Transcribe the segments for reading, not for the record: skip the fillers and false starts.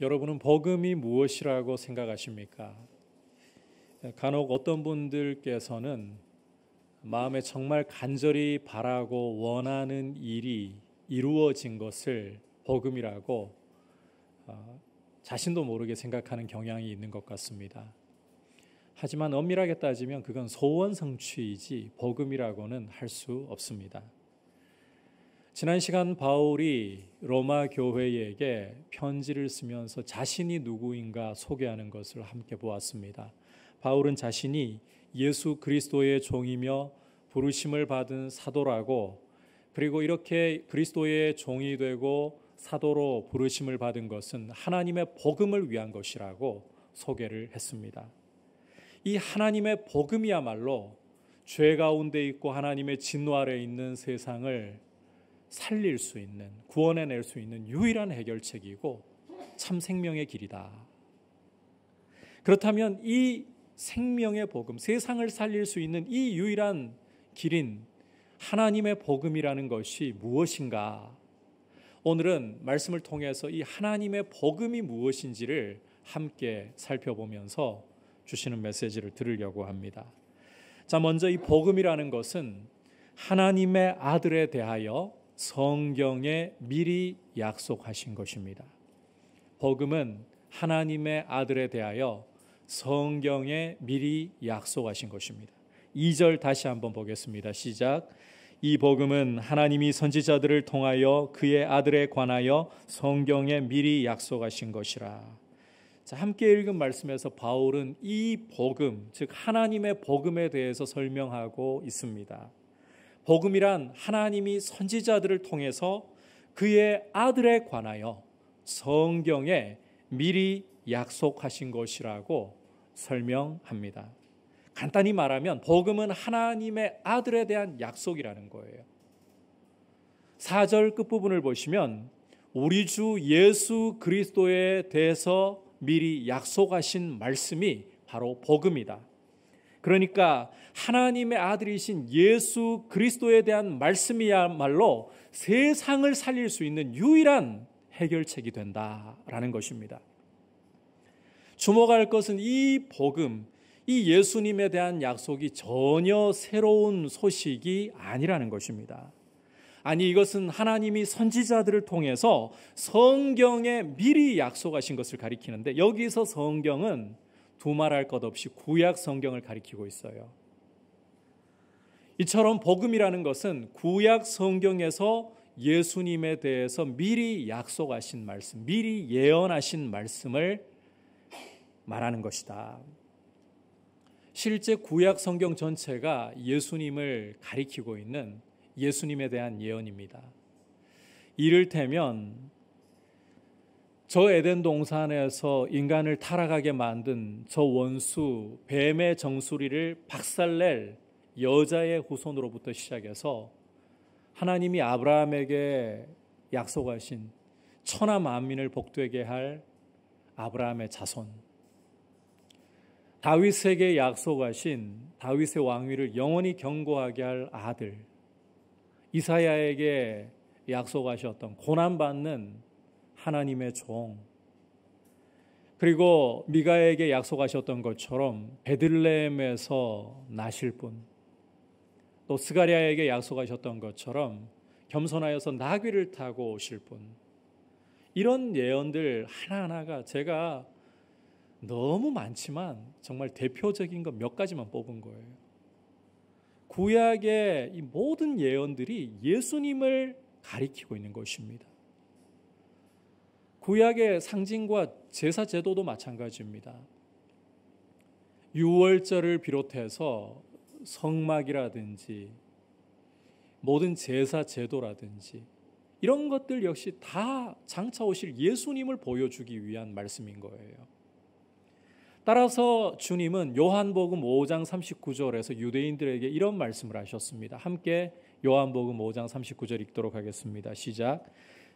여러분은 복음이 무엇이라고 생각하십니까? 간혹 어떤 분들께서는 마음에 정말 간절히 바라고 원하는 일이 이루어진 것을 복음이라고 자신도 모르게 생각하는 경향이 있는 것 같습니다. 하지만 엄밀하게 따지면 그건 소원 성취이지 복음이라고는 할 수 없습니다. 지난 시간 바울이 로마 교회에게 편지를 쓰면서 자신이 누구인가 소개하는 것을 함께 보았습니다. 바울은 자신이 예수 그리스도의 종이며 부르심을 받은 사도라고, 그리고 이렇게 그리스도의 종이 되고 사도로 부르심을 받은 것은 하나님의 복음을 위한 것이라고 소개를 했습니다. 이 하나님의 복음이야말로 죄 가운데 있고 하나님의 진노 아래 있는 세상을 살릴 수 있는, 구원해낼 수 있는 유일한 해결책이고 참 생명의 길이다. 그렇다면 이 생명의 복음, 세상을 살릴 수 있는 이 유일한 길인 하나님의 복음이라는 것이 무엇인가? 오늘은 말씀을 통해서 이 하나님의 복음이 무엇인지를 함께 살펴보면서 주시는 메시지를 들으려고 합니다. 자, 먼저 이 복음이라는 것은 하나님의 아들에 대하여 성경에 미리 약속하신 것입니다. 복음은 하나님의 아들에 대하여 성경에 미리 약속하신 것입니다. 2절 다시 한번 보겠습니다. 시작. 이 복음은 하나님이 선지자들을 통하여 그의 아들에 관하여 성경에 미리 약속하신 것이라. 자, 함께 읽은 말씀에서 바울은 이 복음, 즉 하나님의 복음에 대해서 설명하고 있습니다. 복음이란 하나님이 선지자들을 통해서 그의 아들에 관하여 성경에 미리 약속하신 것이라고 설명합니다. 간단히 말하면 복음은 하나님의 아들에 대한 약속이라는 거예요. 4절 끝부분을 보시면 우리 주 예수 그리스도에 대해서 미리 약속하신 말씀이 바로 복음이다. 그러니까 하나님의 아들이신 예수 그리스도에 대한 말씀이야말로 세상을 살릴 수 있는 유일한 해결책이 된다라는 것입니다. 주목할 것은 이 복음, 이 예수님에 대한 약속이 전혀 새로운 소식이 아니라는 것입니다. 아니, 이것은 하나님이 선지자들을 통해서 성경에 미리 약속하신 것을 가리키는데, 여기서 성경은 두말할 것 없이 구약 성경을 가리키고 있어요. 이처럼 복음이라는 것은 구약 성경에서 예수님에 대해서 미리 약속하신 말씀, 미리 예언하신 말씀을 말하는 것이다. 실제 구약 성경 전체가 예수님을 가리키고 있는 예수님에 대한 예언입니다. 이를테면 저 에덴 동산에서 인간을 타락하게 만든 저 원수 뱀의 정수리를 박살낼 여자의 후손으로부터 시작해서 하나님이 아브라함에게 약속하신 천하 만민을 복되게 할 아브라함의 자손, 다윗에게 약속하신 다윗의 왕위를 영원히 경고하게 할 아들, 이사야에게 약속하셨던 고난받는 하나님의 종, 그리고 미가에게 약속하셨던 것처럼 베들레헴에서 나실 분, 또 스가랴에게 약속하셨던 것처럼 겸손하여서 나귀를 타고 오실 분, 이런 예언들 하나하나가 제가 너무 많지만 정말 대표적인 것 몇 가지만 뽑은 거예요. 구약의 이 모든 예언들이 예수님을 가리키고 있는 것입니다. 구약의 상징과 제사 제도도 마찬가지입니다. 유월절을 비롯해서 성막이라든지 모든 제사 제도라든지 이런 것들 역시 다 장차 오실 예수님을 보여주기 위한 말씀인 거예요. 따라서 주님은 요한복음 5장 39절에서 유대인들에게 이런 말씀을 하셨습니다. 함께 요한복음 5장 39절 읽도록 하겠습니다. 시작.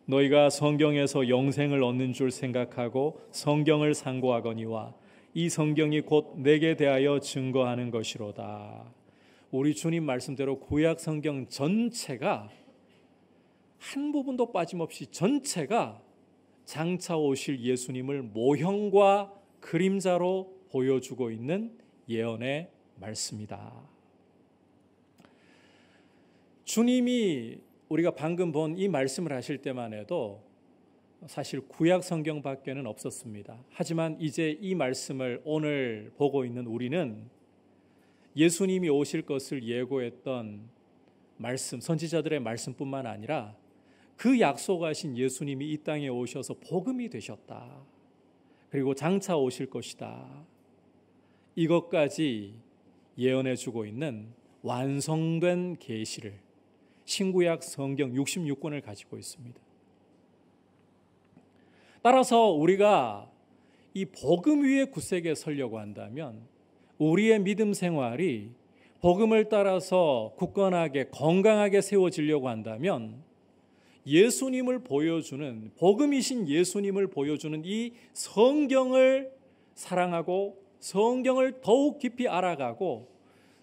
너희가 성경에서 영생을 얻는 줄 생각하고 성경을 상고하거니와 이 성경이 곧 내게 대하여 증거하는 것이로다. 우리 주님 말씀대로 구약 성경 전체가 한 부분도 빠짐없이 전체가 장차 오실 예수님을 모형과 그림자로 보여주고 있는 예언의 말씀이다. 주님이 우리가 방금 본 이 말씀을 하실 때만 해도 사실 구약 성경밖에는 없었습니다. 하지만 이제 이 말씀을 오늘 보고 있는 우리는 예수님이 오실 것을 예고했던 말씀, 선지자들의 말씀뿐만 아니라 그 약속하신 예수님이 이 땅에 오셔서 복음이 되셨다. 그리고 장차 오실 것이다. 이것까지 예언해 주고 있는 완성된 계시를 신구약 성경 66권을 가지고 있습니다. 따라서 우리가 이 복음 위에 굳세게 서려고 한다면 우리의 믿음 생활이 복음을 따라서 굳건하게 건강하게 세워지려고 한다면 예수님을 보여주는 복음이신 예수님을 보여주는 이 성경을 사랑하고 성경을 더욱 깊이 알아가고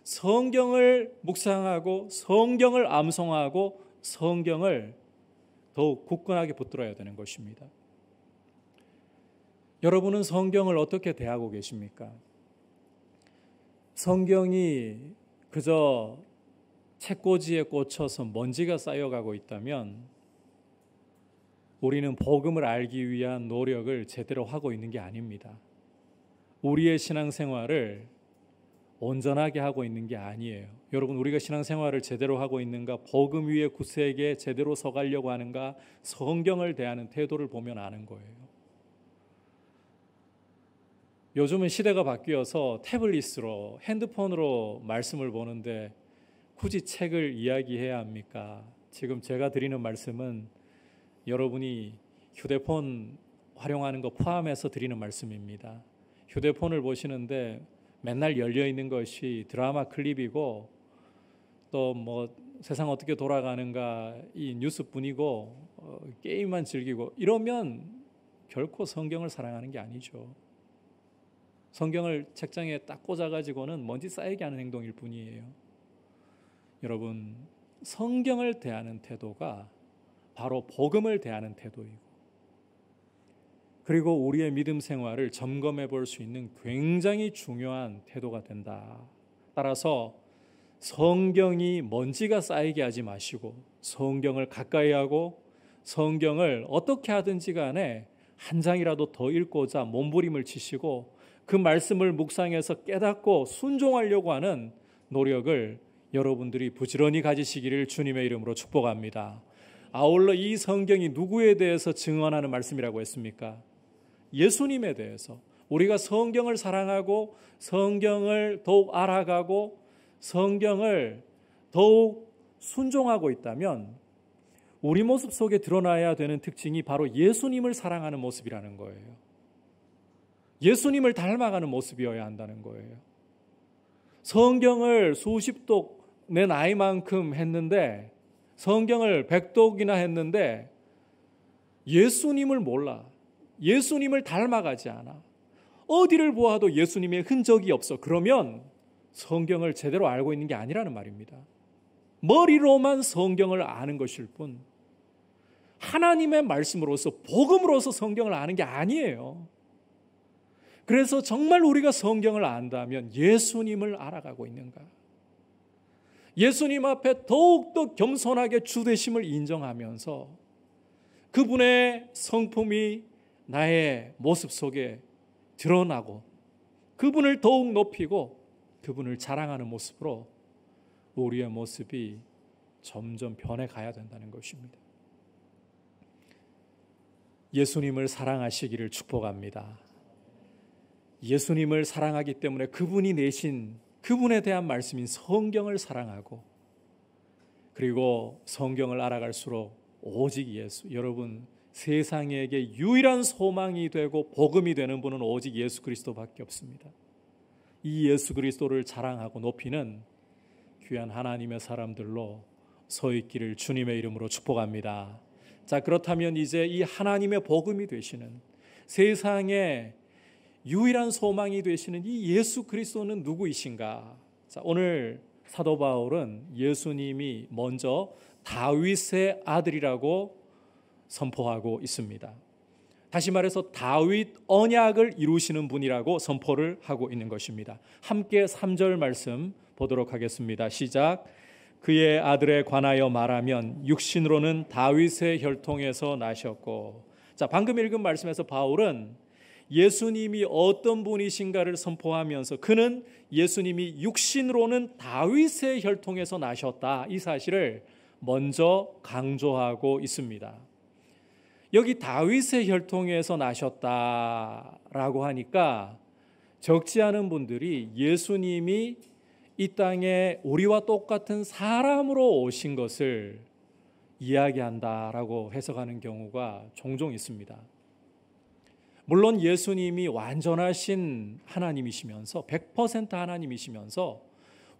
성경을 묵상하고 성경을 암송하고 성경을 더욱 굳건하게 붙들어야 되는 것입니다. 여러분은 성경을 어떻게 대하고 계십니까? 성경이 그저 책꽂이에 꽂혀서 먼지가 쌓여가고 있다면 우리는 복음을 알기 위한 노력을 제대로 하고 있는 게 아닙니다. 우리의 신앙생활을 온전하게 하고 있는 게 아니에요. 여러분, 우리가 신앙생활을 제대로 하고 있는가, 복음 위에 굳세게 제대로 서가려고 하는가, 성경을 대하는 태도를 보면 아는 거예요. 요즘은 시대가 바뀌어서 태블릿으로 핸드폰으로 말씀을 보는데 굳이 책을 이야기해야 합니까? 지금 제가 드리는 말씀은 여러분이 휴대폰 활용하는 거 포함해서 드리는 말씀입니다. 휴대폰을 보시는데 맨날 열려 있는 것이 드라마 클립이고 또 뭐 세상 어떻게 돌아가는가 이 뉴스뿐이고 게임만 즐기고 이러면 결코 성경을 사랑하는 게 아니죠. 성경을 책장에 딱 꽂아가지고는 먼지 쌓이게 하는 행동일 뿐이에요. 여러분, 성경을 대하는 태도가 바로 복음을 대하는 태도이고 그리고 우리의 믿음 생활을 점검해 볼 수 있는 굉장히 중요한 태도가 된다. 따라서 성경이 먼지가 쌓이게 하지 마시고 성경을 가까이 하고 성경을 어떻게 하든지 간에 한 장이라도 더 읽고자 몸부림을 치시고 그 말씀을 묵상해서 깨닫고 순종하려고 하는 노력을 여러분들이 부지런히 가지시기를 주님의 이름으로 축복합니다. 아울러 이 성경이 누구에 대해서 증언하는 말씀이라고 했습니까? 예수님에 대해서. 우리가 성경을 사랑하고 성경을 더욱 알아가고 성경을 더욱 순종하고 있다면 우리 모습 속에 드러나야 되는 특징이 바로 예수님을 사랑하는 모습이라는 거예요. 예수님을 닮아가는 모습이어야 한다는 거예요. 성경을 수십 독 내 나이만큼 했는데 성경을 100독이나 했는데 예수님을 몰라. 예수님을 닮아가지 않아. 어디를 보아도 예수님의 흔적이 없어. 그러면 성경을 제대로 알고 있는 게 아니라는 말입니다. 머리로만 성경을 아는 것일 뿐 하나님의 말씀으로서 복음으로서 성경을 아는 게 아니에요. 그래서 정말 우리가 성경을 안다면 예수님을 알아가고 있는가? 예수님 앞에 더욱더 겸손하게 주되심을 인정하면서 그분의 성품이 나의 모습 속에 드러나고 그분을 더욱 높이고 그분을 자랑하는 모습으로 우리의 모습이 점점 변해가야 된다는 것입니다. 예수님을 사랑하시기를 축복합니다. 예수님을 사랑하기 때문에 그분이 내신 그분에 대한 말씀인 성경을 사랑하고 그리고 성경을 알아갈수록 오직 예수. 여러분, 세상에게 유일한 소망이 되고 복음이 되는 분은 오직 예수 그리스도밖에 없습니다. 이 예수 그리스도를 자랑하고 높이는 귀한 하나님의 사람들로 서 있기를 주님의 이름으로 축복합니다. 자, 그렇다면 이제 이 하나님의 복음이 되시는 세상에 유일한 소망이 되시는 이 예수 그리스도는 누구이신가? 자, 오늘 사도 바울은 예수님이 먼저 다윗의 아들이라고 선포하고 있습니다. 다시 말해서 다윗 언약을 이루시는 분이라고 선포를 하고 있는 것입니다. 함께 3절 말씀 보도록 하겠습니다. 시작. 그의 아들에 관하여 말하면 육신으로는 다윗의 혈통에서 나셨고. 자, 방금 읽은 말씀에서 바울은 예수님이 어떤 분이신가를 선포하면서 그는 예수님이 육신으로는 다윗의 혈통에서 나셨다, 이 사실을 먼저 강조하고 있습니다. 여기 다윗의 혈통에서 나셨다라고 하니까 적지 않은 분들이 예수님이 이 땅에 우리와 똑같은 사람으로 오신 것을 이야기한다라고 해석하는 경우가 종종 있습니다. 물론 예수님이 완전하신 하나님이시면서 100% 하나님이시면서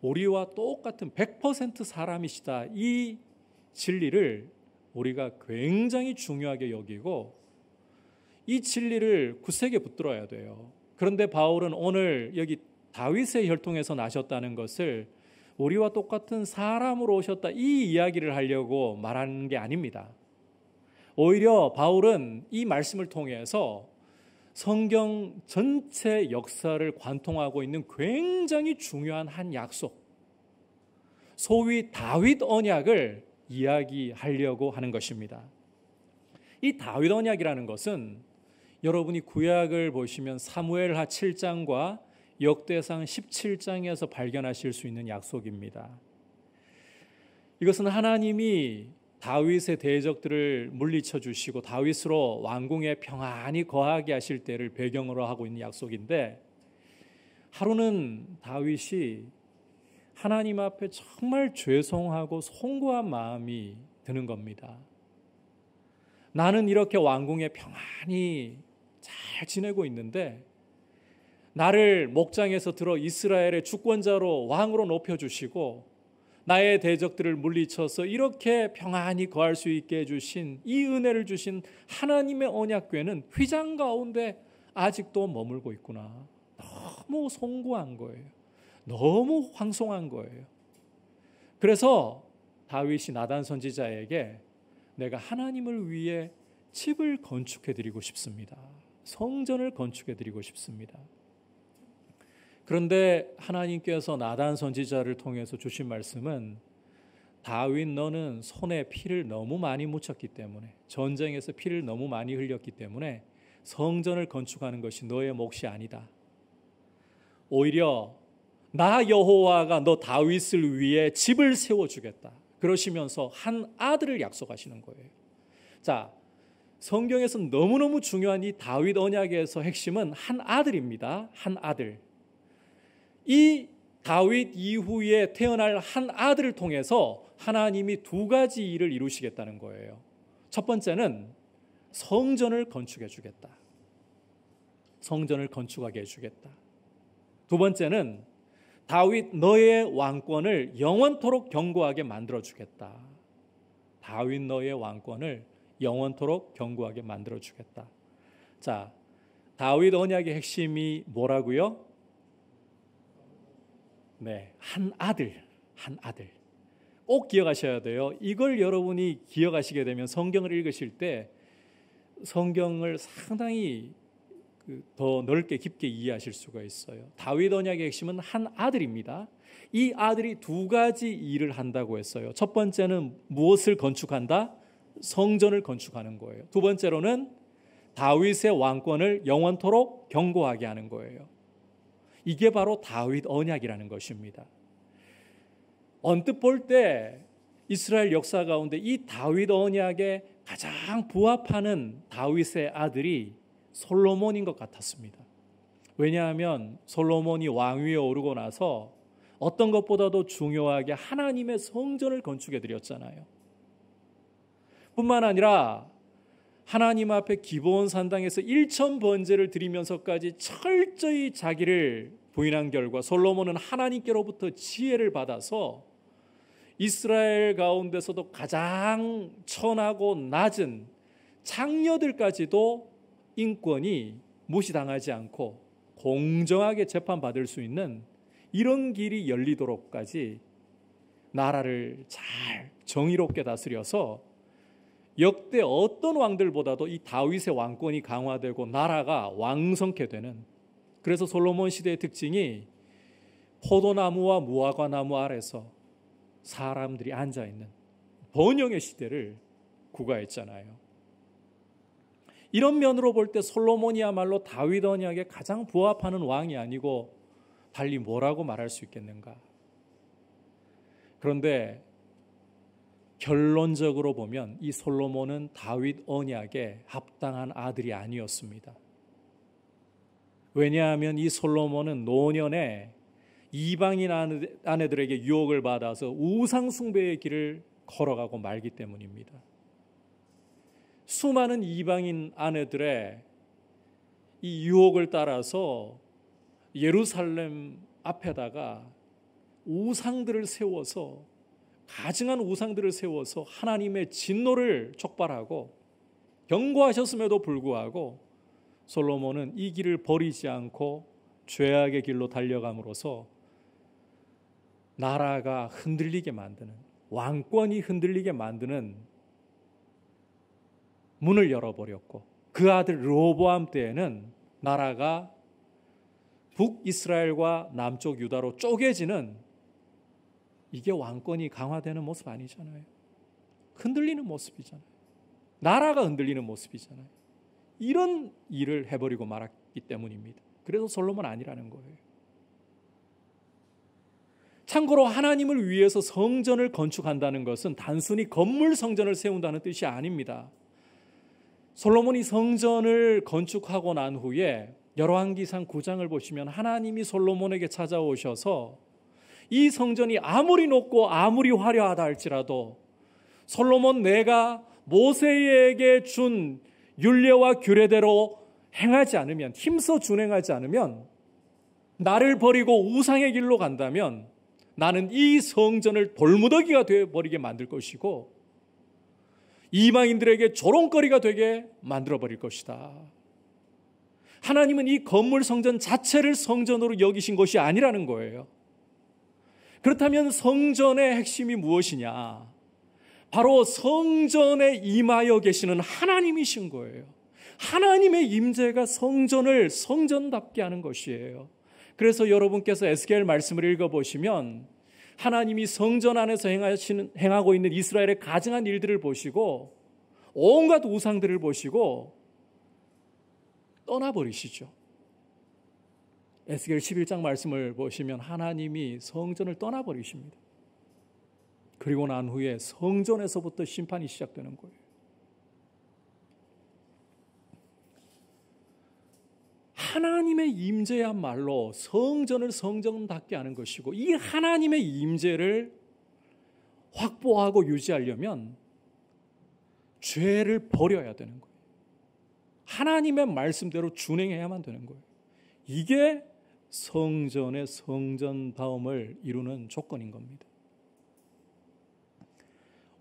우리와 똑같은 100% 사람이시다, 이 진리를 우리가 굉장히 중요하게 여기고 이 진리를 굳세게 붙들어야 돼요. 그런데 바울은 오늘 여기 다윗의 혈통에서 나셨다는 것을 우리와 똑같은 사람으로 오셨다, 이 이야기를 하려고 말하는 게 아닙니다. 오히려 바울은 이 말씀을 통해서 성경 전체 역사를 관통하고 있는 굉장히 중요한 한 약속, 소위 다윗 언약을 이야기하려고 하는 것입니다. 이 다윗 언약이라는 것은 여러분이 구약을 보시면 사무엘하 7장과 역대상 17장에서 발견하실 수 있는 약속입니다. 이것은 하나님이 다윗의 대적들을 물리쳐 주시고 다윗으로 왕궁에 평안히 거하게 하실 때를 배경으로 하고 있는 약속인데, 하루는 다윗이 하나님 앞에 정말 죄송하고 송구한 마음이 드는 겁니다. 나는 이렇게 왕궁에 평안히 잘 지내고 있는데 나를 목장에서 들어 이스라엘의 주권자로 왕으로 높여주시고 나의 대적들을 물리쳐서 이렇게 평안히 거할 수 있게 해주신 이 은혜를 주신 하나님의 언약궤는 휘장 가운데 아직도 머물고 있구나. 너무 송구한 거예요. 너무 황송한 거예요. 그래서 다윗이 나단 선지자에게 내가 하나님을 위해 집을 건축해 드리고 싶습니다. 성전을 건축해 드리고 싶습니다. 그런데 하나님께서 나단 선지자를 통해서 주신 말씀은 다윗, 너는 손에 피를 너무 많이 묻혔기 때문에, 전쟁에서 피를 너무 많이 흘렸기 때문에 성전을 건축하는 것이 너의 몫이 아니다. 오히려 나 여호와가 너 다윗을 위해 집을 세워주겠다, 그러시면서 한 아들을 약속하시는 거예요. 자, 성경에서 너무너무 중요한 이 다윗 언약에서 핵심은 한 아들입니다. 한 아들. 이 다윗 이후에 태어날 한 아들을 통해서 하나님이 두 가지 일을 이루시겠다는 거예요. 첫 번째는 성전을 건축해 주겠다. 성전을 건축하게 해주겠다. 두 번째는 다윗 너의 왕권을 영원토록 견고하게 만들어 주겠다. 다윗 너의 왕권을 영원토록 견고하게 만들어 주겠다. 자, 다윗 언약의 핵심이 뭐라고요? 네, 한 아들, 한 아들. 꼭 기억하셔야 돼요. 이걸 여러분이 기억하시게 되면 성경을 읽으실 때 성경을 상당히 더 넓게 깊게 이해하실 수가 있어요. 다윗 언약의 핵심은 한 아들입니다. 이 아들이 두 가지 일을 한다고 했어요. 첫 번째는 무엇을 건축한다? 성전을 건축하는 거예요. 두 번째로는 다윗의 왕권을 영원토록 견고하게 하는 거예요. 이게 바로 다윗 언약이라는 것입니다. 언뜻 볼 때 이스라엘 역사 가운데 이 다윗 언약에 가장 부합하는 다윗의 아들이 솔로몬인 것 같았습니다. 왜냐하면 솔로몬이 왕위에 오르고 나서 어떤 것보다도 중요하게 하나님의 성전을 건축해 드렸잖아요. 뿐만 아니라 하나님 앞에 기브온 산당에서 1000번제를 드리면서까지 철저히 자기를 부인한 결과 솔로몬은 하나님께로부터 지혜를 받아서 이스라엘 가운데서도 가장 천하고 낮은 장녀들까지도 인권이 무시당하지 않고 공정하게 재판받을 수 있는 이런 길이 열리도록까지 나라를 잘 정의롭게 다스려서 역대 어떤 왕들보다도 이 다윗의 왕권이 강화되고 나라가 왕성케 되는, 그래서 솔로몬 시대의 특징이 포도나무와 무화과나무 아래서 사람들이 앉아있는 번영의 시대를 구가했잖아요. 이런 면으로 볼 때 솔로몬이야말로 다윗 언약에 가장 부합하는 왕이 아니고 달리 뭐라고 말할 수 있겠는가? 그런데 결론적으로 보면 이 솔로몬은 다윗 언약에 합당한 아들이 아니었습니다. 왜냐하면 이 솔로몬은 노년에 이방인 아내들에게 유혹을 받아서 우상 숭배의 길을 걸어가고 말기 때문입니다. 수많은 이방인 아내들의 이 유혹을 따라서 예루살렘 앞에다가 우상들을 세워서, 가증한 우상들을 세워서 하나님의 진노를 촉발하고 경고하셨음에도 불구하고 솔로몬은 이 길을 버리지 않고 죄악의 길로 달려감으로써 나라가 흔들리게 만드는, 왕권이 흔들리게 만드는 문을 열어버렸고, 그 아들 르호보암 때에는 나라가 북이스라엘과 남쪽 유다로 쪼개지는, 이게 왕권이 강화되는 모습 아니잖아요. 흔들리는 모습이잖아요. 나라가 흔들리는 모습이잖아요. 이런 일을 해버리고 말았기 때문입니다. 그래서 솔로몬 아니라는 거예요. 참고로 하나님을 위해서 성전을 건축한다는 것은 단순히 건물 성전을 세운다는 뜻이 아닙니다. 솔로몬이 성전을 건축하고 난 후에 열왕기상 9장을 보시면 하나님이 솔로몬에게 찾아오셔서 이 성전이 아무리 높고 아무리 화려하다 할지라도 솔로몬, 내가 모세에게 준 율례와 규례대로 행하지 않으면, 힘써 준행하지 않으면, 나를 버리고 우상의 길로 간다면 나는 이 성전을 돌무더기가 되어버리게 만들 것이고 이방인들에게 조롱거리가 되게 만들어버릴 것이다. 하나님은 이 건물 성전 자체를 성전으로 여기신 것이 아니라는 거예요. 그렇다면 성전의 핵심이 무엇이냐? 바로 성전에 임하여 계시는 하나님이신 거예요. 하나님의 임재가 성전을 성전답게 하는 것이에요. 그래서 여러분께서 에스겔 말씀을 읽어보시면 하나님이 성전 안에서 행하고 있는 이스라엘의 가증한 일들을 보시고 온갖 우상들을 보시고 떠나버리시죠. 에스겔 11장 말씀을 보시면 하나님이 성전을 떠나버리십니다. 그리고 난 후에 성전에서부터 심판이 시작되는 거예요. 하나님의 임재야말로 성전을 성전답게 하는 것이고, 이 하나님의 임재를 확보하고 유지하려면 죄를 버려야 되는 거예요. 하나님의 말씀대로 준행해야만 되는 거예요. 이게 성전의 성전다움을 이루는 조건인 겁니다.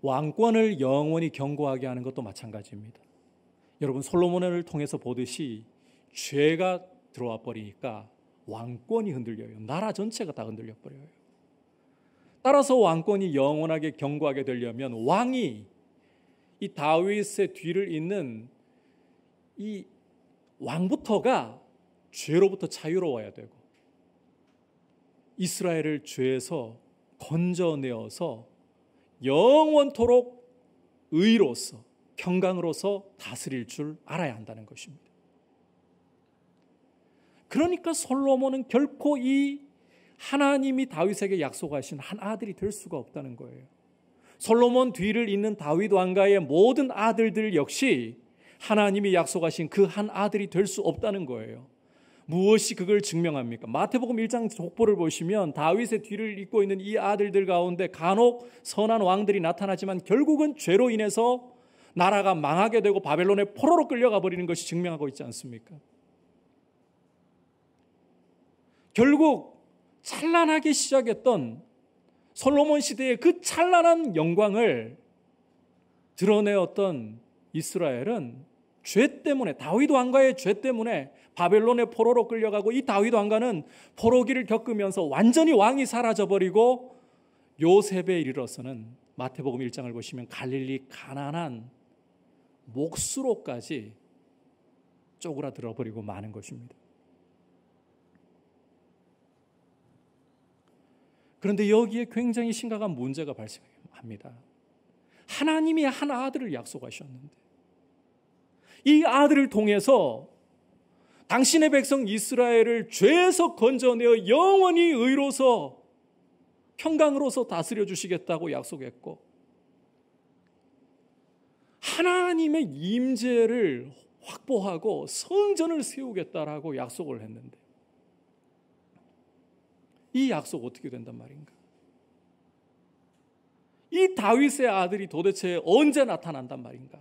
왕권을 영원히 견고하게 하는 것도 마찬가지입니다. 여러분, 솔로몬을 통해서 보듯이 죄가 들어와 버리니까 왕권이 흔들려요. 나라 전체가 다 흔들려 버려요. 따라서 왕권이 영원하게 견고하게 되려면 왕이 이 다윗의 뒤를 잇는 이 왕부터가 죄로부터 자유로워야 되고 이스라엘을 죄에서 건져내어서 영원토록 의로서 평강으로서 다스릴 줄 알아야 한다는 것입니다. 그러니까 솔로몬은 결코 이 하나님이 다윗에게 약속하신 한 아들이 될 수가 없다는 거예요. 솔로몬 뒤를 잇는 다윗 왕가의 모든 아들들 역시 하나님이 약속하신 그 한 아들이 될 수 없다는 거예요. 무엇이 그걸 증명합니까? 마태복음 1장 족보를 보시면 다윗의 뒤를 잇고 있는 이 아들들 가운데 간혹 선한 왕들이 나타나지만 결국은 죄로 인해서 나라가 망하게 되고 바벨론의 포로로 끌려가 버리는 것이 증명하고 있지 않습니까? 결국 찬란하게 시작했던 솔로몬 시대의 그 찬란한 영광을 드러내었던 이스라엘은 죄 때문에, 다윗 왕가의 죄 때문에 바벨론의 포로로 끌려가고, 이 다윗 왕가는 포로기를 겪으면서 완전히 왕이 사라져버리고 요셉에 이르러서는 마태복음 1장을 보시면 갈릴리 가나안 몫으로까지 쪼그라들어 버리고 마는 것입니다. 그런데 여기에 굉장히 심각한 문제가 발생합니다. 하나님이 한 아들을 약속하셨는데 이 아들을 통해서 당신의 백성 이스라엘을 죄에서 건져내어 영원히 의로서 평강으로서 다스려 주시겠다고 약속했고, 하나님의 임재를 확보하고 성전을 세우겠다라고 약속을 했는데 이 약속 어떻게 된단 말인가? 이 다윗의 아들이 도대체 언제 나타난단 말인가?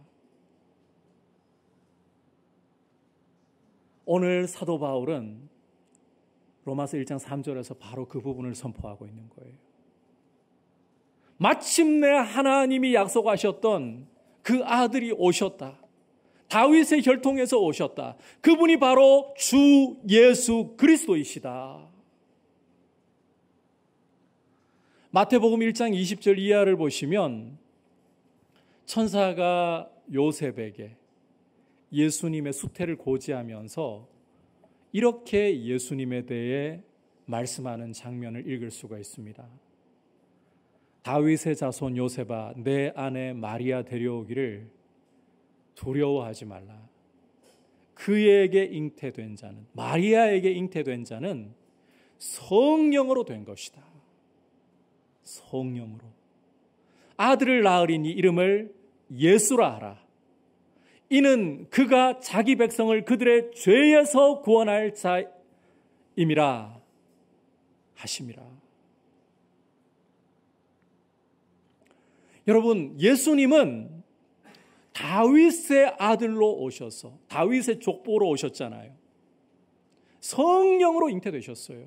오늘 사도 바울은 로마서 1장 3절에서 바로 그 부분을 선포하고 있는 거예요. 마침내 하나님이 약속하셨던 그 아들이 오셨다. 다윗의 혈통에서 오셨다. 그분이 바로 주 예수 그리스도이시다. 마태복음 1장 20절 이하를 보시면 천사가 요셉에게 예수님의 수태를 고지하면서 이렇게 예수님에 대해 말씀하는 장면을 읽을 수가 있습니다. 다윗의 자손 요셉아, 내 아내 마리아 데려오기를 두려워하지 말라. 그에게 잉태된 자는, 마리아에게 잉태된 자는 성령으로 된 것이다. 성령으로. 아들을 낳으리니 이름을 예수라 하라. 이는 그가 자기 백성을 그들의 죄에서 구원할 자임이라 하심이라. 여러분, 예수님은 다윗의 아들로 오셔서 다윗의 족보로 오셨잖아요. 성령으로 잉태되셨어요.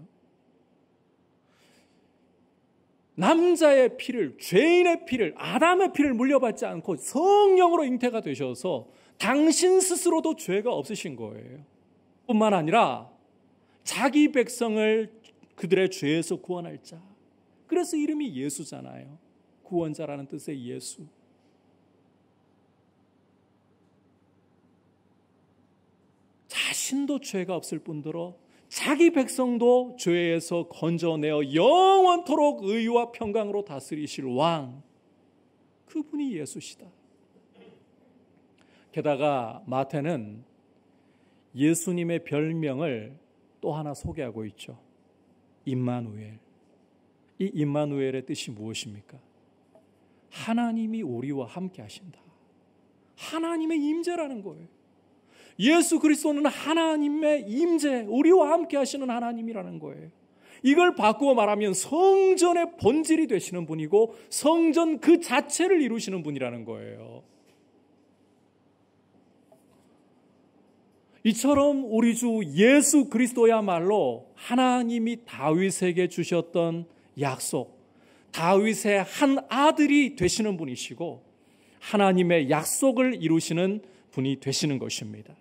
남자의 피를, 죄인의 피를, 아담의 피를 물려받지 않고 성령으로 잉태가 되셔서 당신 스스로도 죄가 없으신 거예요. 뿐만 아니라 자기 백성을 그들의 죄에서 구원할 자. 그래서 이름이 예수잖아요. 구원자라는 뜻의 예수. 자신도 죄가 없을 뿐더러 자기 백성도 죄에서 건져내어 영원토록 의와 평강으로 다스리실 왕, 그분이 예수시다. 게다가 마태는 예수님의 별명을 또 하나 소개하고 있죠. 임마누엘. 이 임마누엘의 뜻이 무엇입니까? 하나님이 우리와 함께 하신다. 하나님의 임재라는 거예요. 예수 그리스도는 하나님의 임재, 우리와 함께 하시는 하나님이라는 거예요. 이걸 바꾸어 말하면 성전의 본질이 되시는 분이고 성전 그 자체를 이루시는 분이라는 거예요. 이처럼 우리 주 예수 그리스도야말로 하나님이 다윗에게 주셨던 약속, 다윗의 한 아들이 되시는 분이시고 하나님의 약속을 이루시는 분이 되시는 것입니다.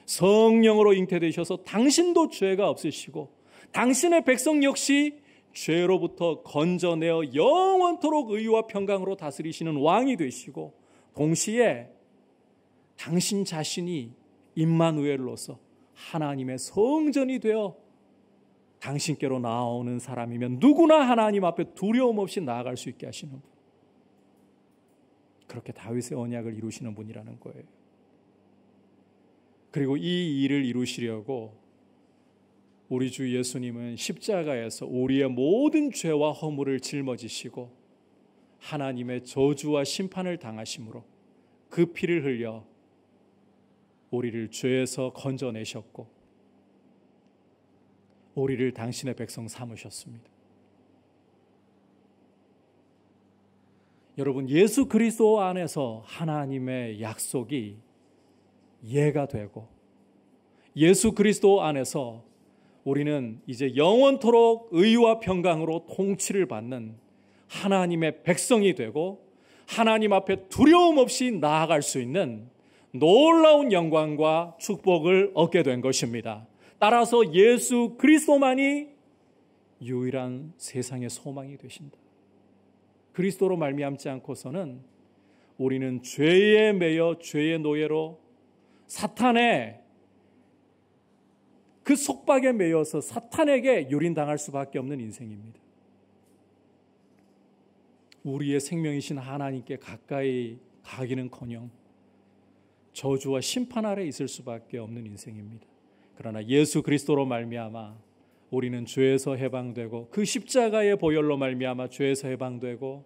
성령으로 잉태되셔서 당신도 죄가 없으시고 당신의 백성 역시 죄로부터 건져내어 영원토록 의와 평강으로 다스리시는 왕이 되시고 동시에 당신 자신이 임마누엘로서 하나님의 성전이 되어 당신께로 나오는 사람이면 누구나 하나님 앞에 두려움 없이 나아갈 수 있게 하시는 분. 그렇게 다윗의 언약을 이루시는 분이라는 거예요. 그리고 이 일을 이루시려고 우리 주 예수님은 십자가에서 우리의 모든 죄와 허물을 짊어지시고 하나님의 저주와 심판을 당하심으로 그 피를 흘려 우리를 죄에서 건져내셨고 우리를 당신의 백성 삼으셨습니다. 여러분, 예수 그리스도 안에서 하나님의 약속이 이해가 되고 예수 그리스도 안에서 우리는 이제 영원토록 의와 평강으로 통치를 받는 하나님의 백성이 되고 하나님 앞에 두려움 없이 나아갈 수 있는 놀라운 영광과 축복을 얻게 된 것입니다. 따라서 예수 그리스도만이 유일한 세상의 소망이 되신다. 그리스도로 말미암지 않고서는 우리는 죄에 매여 죄의 노예로 사탄의 그 속박에 매여서 사탄에게 유린당할 수밖에 없는 인생입니다. 우리의 생명이신 하나님께 가까이 가기는커녕 저주와 심판 아래 있을 수밖에 없는 인생입니다. 그러나 예수 그리스도로 말미암아 우리는 죄에서 해방되고 그 십자가의 보혈로 말미암아 죄에서 해방되고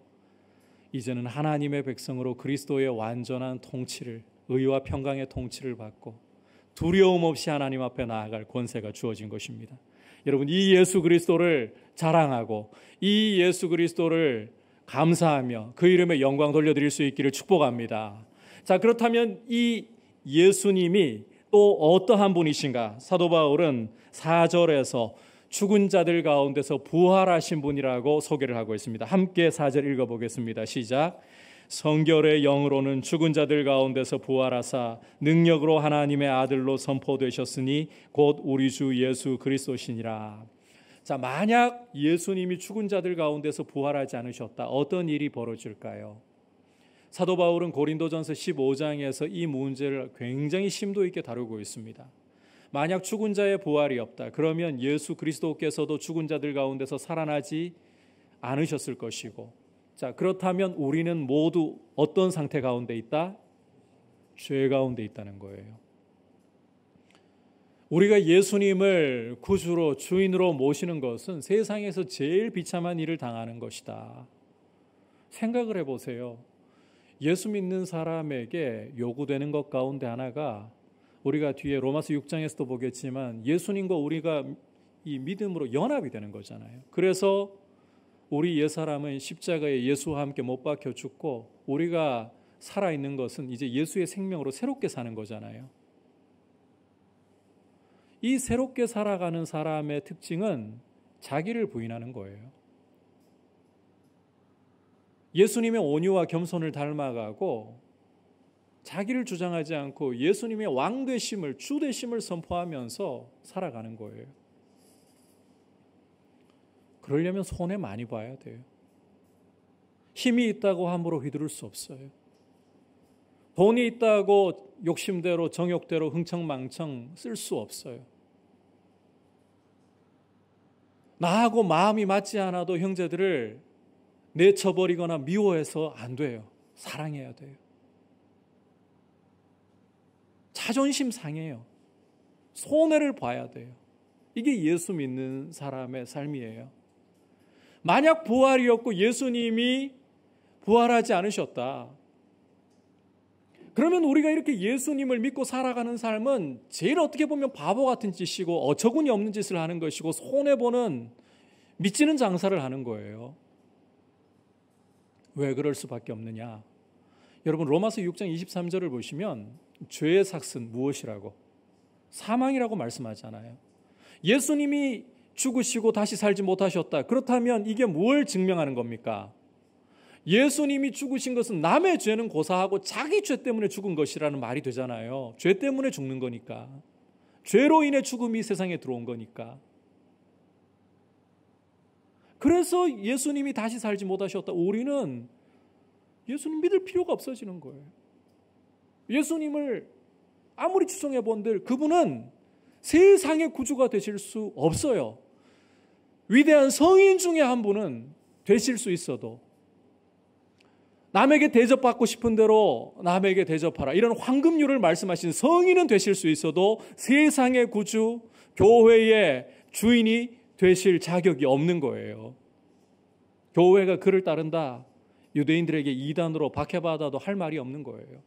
이제는 하나님의 백성으로 그리스도의 완전한 통치를, 의와 평강의 통치를 받고 두려움 없이 하나님 앞에 나아갈 권세가 주어진 것입니다. 여러분, 이 예수 그리스도를 자랑하고 이 예수 그리스도를 감사하며 그 이름에 영광 돌려드릴 수 있기를 축복합니다. 자, 그렇다면 이 예수님이 또 어떠한 분이신가? 사도 바울은 4절에서 죽은 자들 가운데서 부활하신 분이라고 소개를 하고 있습니다. 함께 4절 읽어보겠습니다. 시작. 성결의 영으로는 죽은 자들 가운데서 부활하사 능력으로 하나님의 아들로 선포되셨으니 곧 우리 주 예수 그리스도시니라. 자, 만약 예수님이 죽은 자들 가운데서 부활하지 않으셨다, 어떤 일이 벌어질까요? 사도 바울은 고린도전서 15장에서 이 문제를 굉장히 심도 있게 다루고 있습니다. 만약 죽은 자의 부활이 없다, 그러면 예수 그리스도께서도 죽은 자들 가운데서 살아나지 않으셨을 것이고, 자, 그렇다면 우리는 모두 어떤 상태 가운데 있다? 죄 가운데 있다는 거예요. 우리가 예수님을 구주로 주인으로 모시는 것은 세상에서 제일 비참한 일을 당하는 것이다. 생각을 해보세요. 예수 믿는 사람에게 요구되는 것 가운데 하나가 우리가 뒤에 로마서 6장에서도 보겠지만 예수님과 우리가 이 믿음으로 연합이 되는 거잖아요. 그래서 우리 옛사람은 십자가에 예수와 함께 못 박혀 죽고 우리가 살아있는 것은 이제 예수의 생명으로 새롭게 사는 거잖아요. 이 새롭게 살아가는 사람의 특징은 자기를 부인하는 거예요. 예수님의 온유와 겸손을 닮아가고 자기를 주장하지 않고 예수님의 왕 되심을, 주 되심을 선포하면서 살아가는 거예요. 그러려면 손해 많이 봐야 돼요. 힘이 있다고 함부로 휘두를 수 없어요. 돈이 있다고 욕심대로 정욕대로 흥청망청 쓸 수 없어요. 나하고 마음이 맞지 않아도 형제들을 내쳐버리거나 미워해서 안 돼요. 사랑해야 돼요. 자존심 상해요. 손해를 봐야 돼요. 이게 예수 믿는 사람의 삶이에요. 만약 부활이었고 예수님이 부활하지 않으셨다, 그러면 우리가 이렇게 예수님을 믿고 살아가는 삶은 제일 어떻게 보면 바보 같은 짓이고 어처구니 없는 짓을 하는 것이고 손해보는 미치는 장사를 하는 거예요. 왜 그럴 수밖에 없느냐? 여러분, 로마서 6장 23절을 보시면 죄의 삭은 무엇이라고? 사망이라고 말씀하잖아요. 예수님이 죽으시고 다시 살지 못하셨다. 그렇다면 이게 뭘 증명하는 겁니까? 예수님이 죽으신 것은 남의 죄는 고사하고 자기 죄 때문에 죽은 것이라는 말이 되잖아요. 죄 때문에 죽는 거니까. 죄로 인해 죽음이 세상에 들어온 거니까. 그래서 예수님이 다시 살지 못하셨다. 우리는 예수님 믿을 필요가 없어지는 거예요. 예수님을 아무리 추종해 본들 그분은 세상의 구주가 되실 수 없어요. 위대한 성인 중에 한 분은 되실 수 있어도 남에게 대접받고 싶은 대로 남에게 대접하라, 이런 황금률을 말씀하신 성인은 되실 수 있어도 세상의 구주, 교회의 주인이 되실 자격이 없는 거예요. 교회가 그를 따른다, 유대인들에게 이단으로 박해받아도 할 말이 없는 거예요.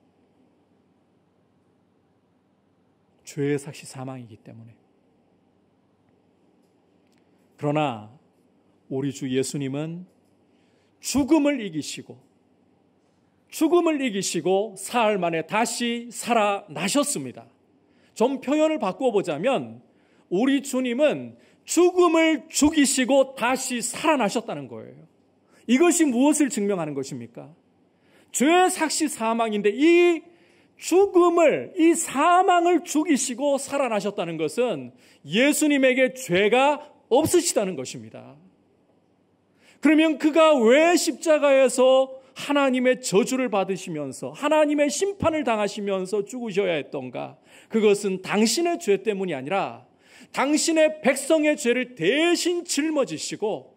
죄의 삭시 사망이기 때문에. 그러나 우리 주 예수님은 죽음을 이기시고 사흘 만에 다시 살아나셨습니다. 좀 표현을 바꿔보자면 우리 주님은 죽음을 죽이시고 다시 살아나셨다는 거예요. 이것이 무엇을 증명하는 것입니까? 죄의 삭시 사망인데 이 죽음을, 이 사망을 죽이시고 살아나셨다는 것은 예수님에게 죄가 없으시다는 것입니다. 그러면 그가 왜 십자가에서 하나님의 저주를 받으시면서 하나님의 심판을 당하시면서 죽으셔야 했던가? 그것은 당신의 죄 때문이 아니라 당신의 백성의 죄를 대신 짊어지시고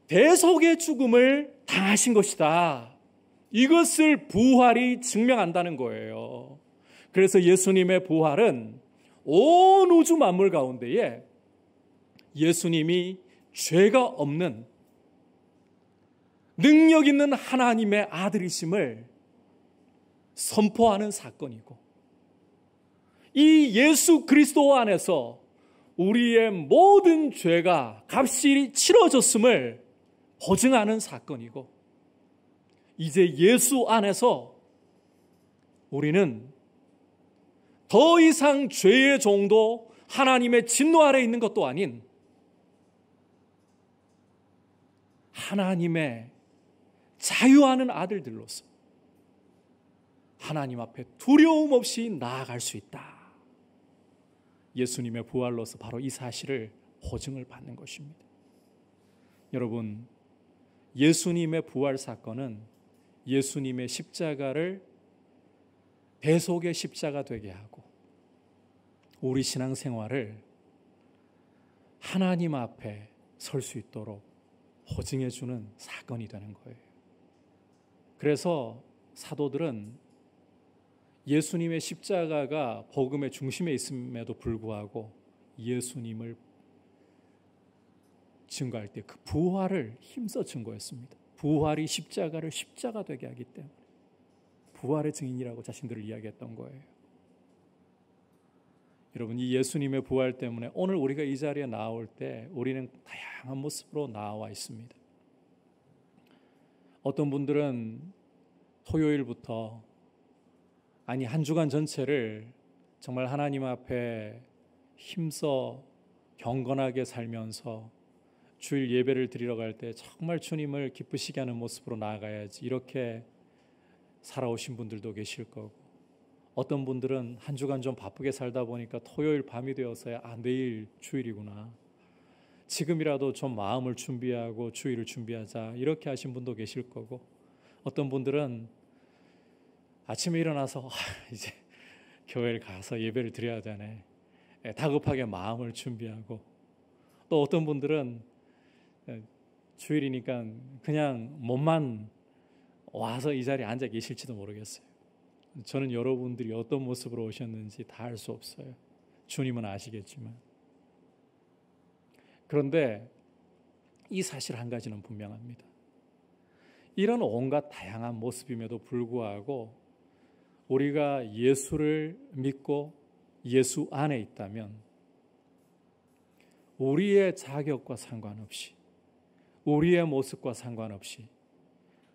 대속의 죽음을 당하신 것이다. 이것을 부활이 증명한다는 거예요. 그래서 예수님의 부활은 온 우주 만물 가운데에 예수님이 죄가 없는 능력 있는 하나님의 아들이심을 선포하는 사건이고, 이 예수 그리스도 안에서 우리의 모든 죄가 값이 치러졌음을 보증하는 사건이고, 이제 예수 안에서 우리는 더 이상 죄의 종도 하나님의 진노 아래 있는 것도 아닌 하나님의 자유하는 아들들로서 하나님 앞에 두려움 없이 나아갈 수 있다. 예수님의 부활로서 바로 이 사실을 보증을 받는 것입니다. 여러분, 예수님의 부활 사건은 예수님의 십자가를 대속의 십자가 되게 하고 우리 신앙생활을 하나님 앞에 설 수 있도록 보증해 주는 사건이 되는 거예요. 그래서 사도들은 예수님의 십자가가 복음의 중심에 있음에도 불구하고 예수님을 증거할 때 그 부활을 힘써 증거했습니다. 부활이 십자가를 십자가 되게 하기 때문에 부활의 증인이라고 자신들을 이야기했던 거예요. 여러분, 이 예수님의 부활 때문에 오늘 우리가 이 자리에 나올 때 우리는 다양한 모습으로 나와 있습니다. 어떤 분들은 토요일부터, 아니 한 주간 전체를 정말 하나님 앞에 힘써 경건하게 살면서 주일 예배를 드리러 갈 때 정말 주님을 기쁘시게 하는 모습으로 나아가야지, 이렇게 살아오신 분들도 계실 거고, 어떤 분들은 한 주간 좀 바쁘게 살다 보니까 토요일 밤이 되어서야 내일 주일이구나, 지금이라도 좀 마음을 준비하고 주일을 준비하자, 이렇게 하신 분도 계실 거고, 어떤 분들은 아침에 일어나서 이제 교회를 가서 예배를 드려야 되네, 다급하게 마음을 준비하고, 또 어떤 분들은 주일이니까 그냥 몸만 와서 이 자리에 앉아 계실지도 모르겠어요. 저는 여러분들이 어떤 모습으로 오셨는지 다 알 수 없어요. 주님은 아시겠지만. 그런데 이 사실 한 가지는 분명합니다. 이런 온갖 다양한 모습임에도 불구하고 우리가 예수를 믿고 예수 안에 있다면 우리의 자격과 상관없이, 우리의 모습과 상관없이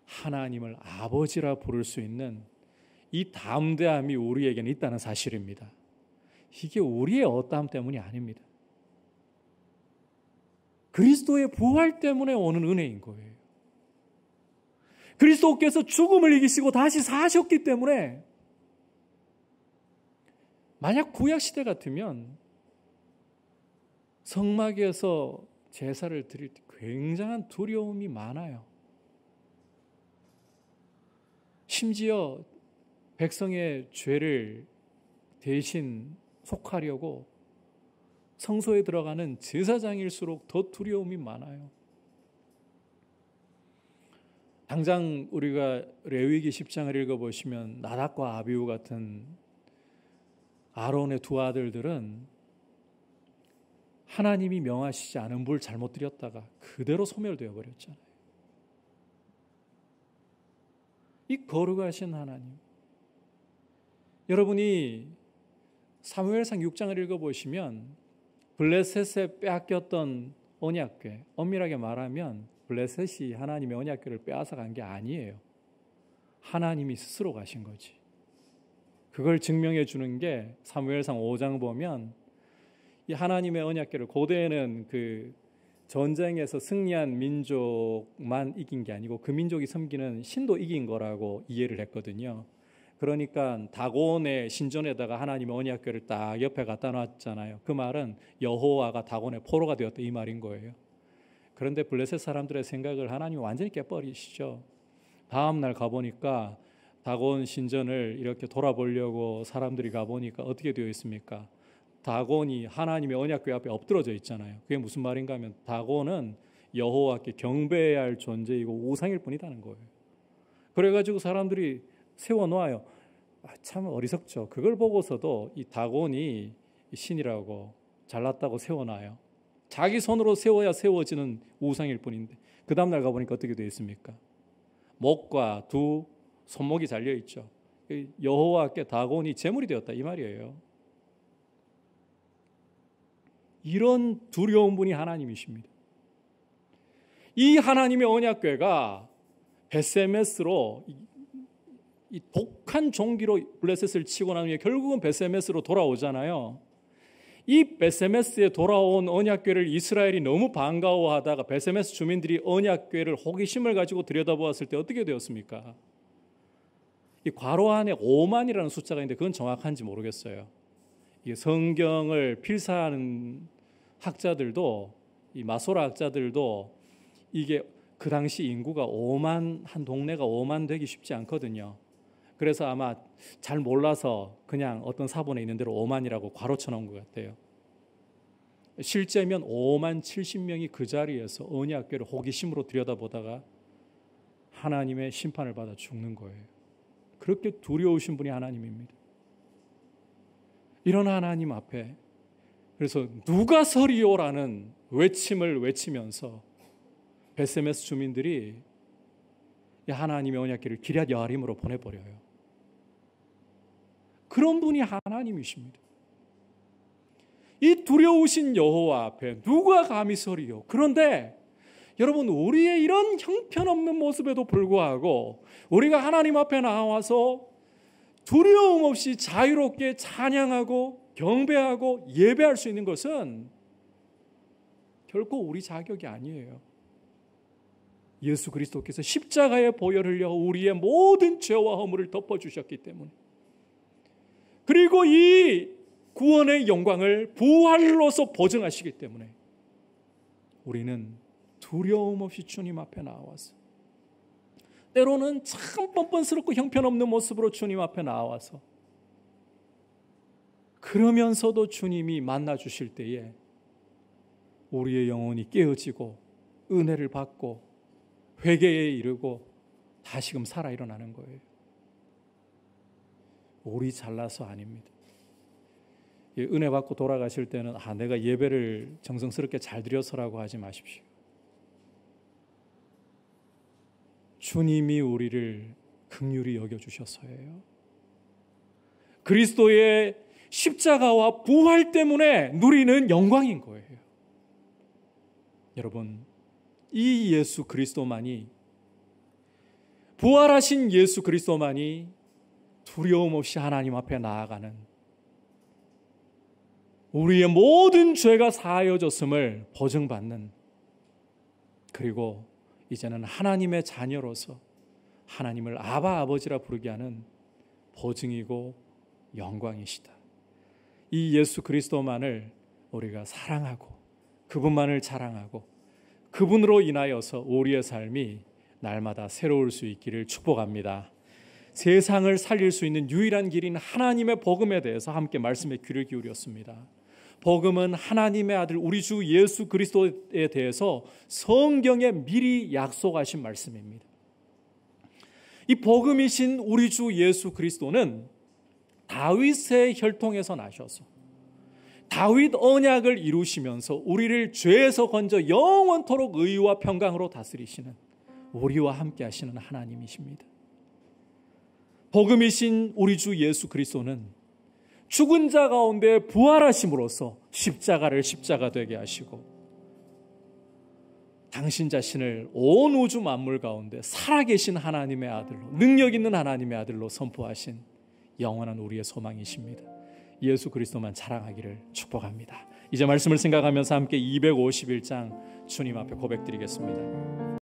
하나님을 아버지라 부를 수 있는 이 담대함이 우리에게는 있다는 사실입니다. 이게 우리의 어떠함 때문이 아닙니다. 그리스도의 부활 때문에 오는 은혜인 거예요. 그리스도께서 죽음을 이기시고 다시 사셨기 때문에, 만약 구약시대 같으면 성막에서 제사를 드릴 때 굉장한 두려움이 많아요. 심지어 백성의 죄를 대신 속하려고 성소에 들어가는 제사장일수록 더 두려움이 많아요. 당장 우리가 레위기 10장을 읽어보시면 나답과 아비후 같은 아론의 두 아들들은 하나님이 명하시지 않은 불 잘못 드렸다가 그대로 소멸되어 버렸잖아요. 이 거룩하신 하나님, 여러분이 사무엘상 6장을 읽어보시면 블레셋에 빼앗겼던 언약궤, 엄밀하게 말하면 블레셋이 하나님의 언약궤를 빼앗아간 게 아니에요. 하나님이 스스로 가신 거지. 그걸 증명해 주는 게 사무엘상 5장 보면 이 하나님의 언약궤를, 고대에는 그 전쟁에서 승리한 민족만 이긴 게 아니고 그 민족이 섬기는 신도 이긴 거라고 이해를 했거든요. 그러니까 다곤의 신전에다가 하나님의 언약궤를 딱 옆에 갖다 놨잖아요. 그 말은 여호와가 다곤의 포로가 되었다, 이 말인 거예요. 그런데 블레셋 사람들의 생각을 하나님이 완전히 깨버리시죠. 다음 날 가보니까 다곤 신전을 이렇게 돌아보려고 사람들이 가보니까 어떻게 되어 있습니까? 다곤이 하나님의 언약궤 앞에 엎드러져 있잖아요. 그게 무슨 말인가 하면 다곤은 여호와께 경배해야 할 존재이고 우상일 뿐이라는 거예요. 그래가지고 사람들이 세워놓아요. 참 어리석죠. 그걸 보고서도 이 다곤이 신이라고 잘났다고 세워놔요. 자기 손으로 세워야 세워지는 우상일 뿐인데 그 다음날 가보니까 어떻게 되어 있습니까? 목과 두 손목이 잘려있죠. 여호와께 다곤이 제물이 되었다 이 말이에요. 이런 두려운 분이 하나님이십니다. 이 하나님의 언약궤가 베세메스로 이 독한 종기로 블레셋을 치고 나면 결국은 베세메스로 돌아오잖아요. 이 베세메스에 돌아온 언약궤를 이스라엘이 너무 반가워하다가 베세메스 주민들이 언약궤를 호기심을 가지고 들여다보았을 때 어떻게 되었습니까? 이 괄호 안에 5만이라는 숫자가 있는데 그건 정확한지 모르겠어요. 이게 성경을 필사하는 학자들도 이 마소라 학자들도 이게 그 당시 인구가 5만, 한 동네가 5만 되기 쉽지 않거든요. 그래서 아마 잘 몰라서 그냥 어떤 사본에 있는 대로 5만이라고 괄호 쳐놓은 것 같아요. 실제면 5만 70명이 그 자리에서 언약궤를 호기심으로 들여다보다가 하나님의 심판을 받아 죽는 거예요. 그렇게 두려우신 분이 하나님입니다. 이런 하나님 앞에 그래서 누가 서리오라는 외침을 외치면서 베세메스 주민들이 하나님의 언약궤를 기럇 여아림으로 보내버려요. 그런 분이 하나님이십니다. 이 두려우신 여호와 앞에 누가 감히 서리요? 그런데 여러분, 우리의 이런 형편없는 모습에도 불구하고 우리가 하나님 앞에 나와서 두려움 없이 자유롭게 찬양하고 경배하고 예배할 수 있는 것은 결코 우리 자격이 아니에요. 예수 그리스도께서 십자가에 보혈 흘려 우리의 모든 죄와 허물을 덮어주셨기 때문에, 그리고 이 구원의 영광을 부활로서 보증하시기 때문에 우리는 두려움 없이 주님 앞에 나와서, 때로는 참 뻔뻔스럽고 형편없는 모습으로 주님 앞에 나와서, 그러면서도 주님이 만나 주실 때에 우리의 영혼이 깨어지고 은혜를 받고 회개에 이르고 다시금 살아 일어나는 거예요. 우리 잘나서 아닙니다. 은혜 받고 돌아가실 때는 내가 예배를 정성스럽게 잘 드려서라고 하지 마십시오. 주님이 우리를 긍휼히 여겨주셔서예요. 그리스도의 십자가와 부활 때문에 누리는 영광인 거예요. 여러분, 이 예수 그리스도만이, 부활하신 예수 그리스도만이 두려움 없이 하나님 앞에 나아가는, 우리의 모든 죄가 사하여졌음을 보증받는, 그리고 이제는 하나님의 자녀로서 하나님을 아바 아버지라 부르게 하는 보증이고 영광이시다. 이 예수 그리스도만을 우리가 사랑하고 그분만을 자랑하고 그분으로 인하여서 우리의 삶이 날마다 새로울 수 있기를 축복합니다. 세상을 살릴 수 있는 유일한 길인 하나님의 복음에 대해서 함께 말씀에 귀를 기울였습니다. 복음은 하나님의 아들 우리 주 예수 그리스도에 대해서 성경에 미리 약속하신 말씀입니다. 이 복음이신 우리 주 예수 그리스도는 다윗의 혈통에서 나셔서 다윗 언약을 이루시면서 우리를 죄에서 건져 영원토록 의와 평강으로 다스리시는, 우리와 함께 하시는 하나님이십니다. 복음이신 우리 주 예수 그리스도는 죽은 자 가운데 부활하심으로써 십자가를 십자가 되게 하시고 당신 자신을 온 우주 만물 가운데 살아계신 하나님의 아들로, 능력 있는 하나님의 아들로 선포하신 영원한 우리의 소망이십니다. 예수 그리스도만 자랑하기를 축복합니다. 이제 말씀을 생각하면서 함께 251장 주님 앞에 고백드리겠습니다.